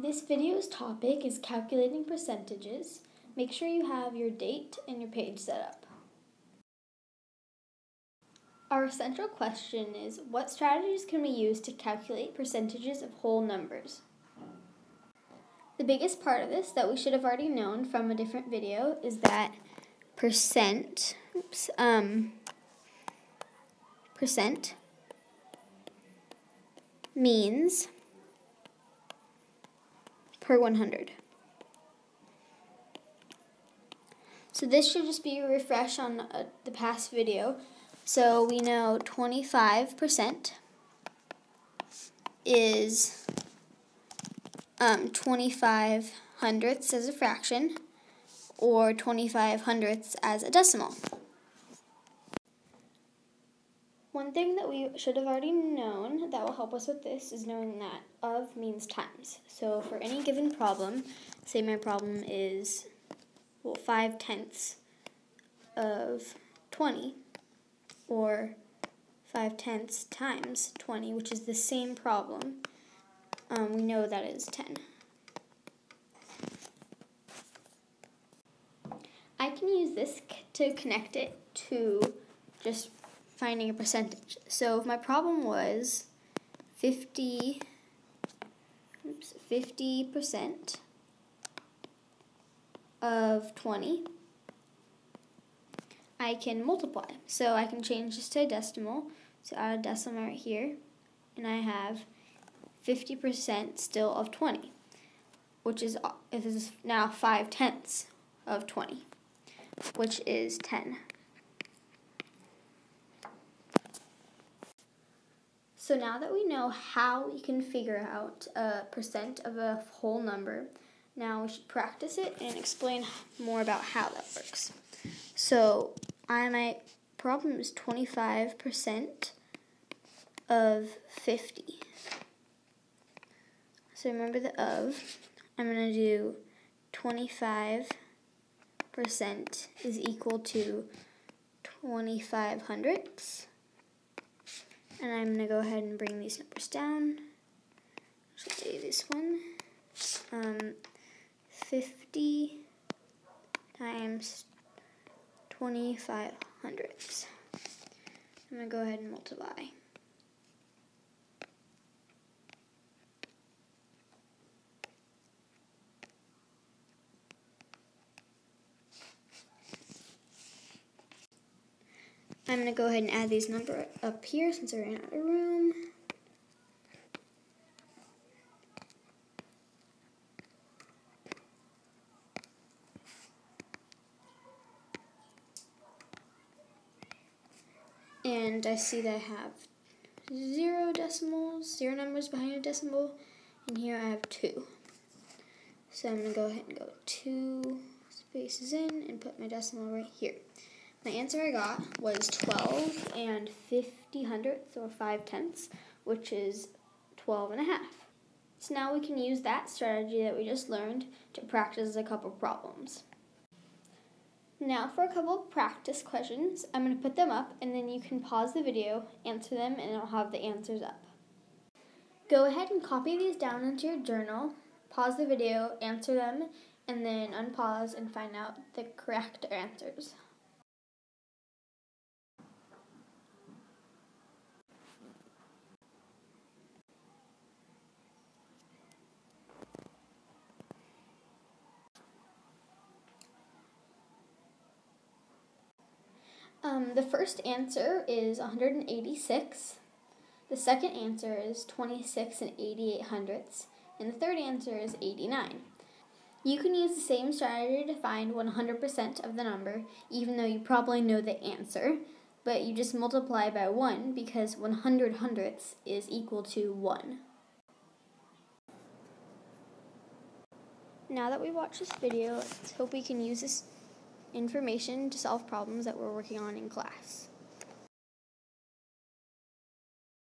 This video's topic is calculating percentages. Make sure you have your date and your page set up. Our central question is, what strategies can we use to calculate percentages of whole numbers? The biggest part of this that we should have already known from a different video is that percent means per 100. So this should just be a refresh on the past video. So we know 25% is 25 hundredths as a fraction, or 25 hundredths as a decimal. One thing that we should have already known that will help us with this is knowing that of means times. So for any given problem, say my problem is 5/10 of 20, or 5/10 times 20, which is the same problem, we know that is 10. I can use this to connect it to just finding a percentage. So if my problem was 50% of 20, I can multiply. So I can change this to a decimal. So add a decimal right here, and I have 50% still of 20, which is now 5/10 of 20, which is 10. So now that we know how we can figure out a percent of a whole number, now we should practice it and explain more about how that works. So my problem is 25% of 50. So remember the of. I'm going to do 25% is equal to 25 hundredths. And I'm going to go ahead and bring these numbers down. I'll do this one. 50 times 25 hundredths. I'm going to go ahead and multiply. I'm going to go ahead and add these numbers up here since I ran out of room. And I see that I have 0 numbers behind a decimal, and here I have 2. So I'm going to go ahead and go 2 spaces in and put my decimal right here. My answer I got was 12 and 50 hundredths, or 5/10, which is 12.5. So now we can use that strategy that we just learned to practice a couple problems. Now for a couple of practice questions, I'm going to put them up, and then you can pause the video, answer them, and I'll have the answers up. Go ahead and copy these down into your journal, pause the video, answer them, and then unpause and find out the correct answers. The first answer is 186. The second answer is 26 and 88 hundredths. And the third answer is 89. You can use the same strategy to find 100% of the number, even though you probably know the answer, but you just multiply by 1 because 100 hundredths is equal to 1. Now that we watched this video, let's hope we can use this information to solve problems that we're working on in class.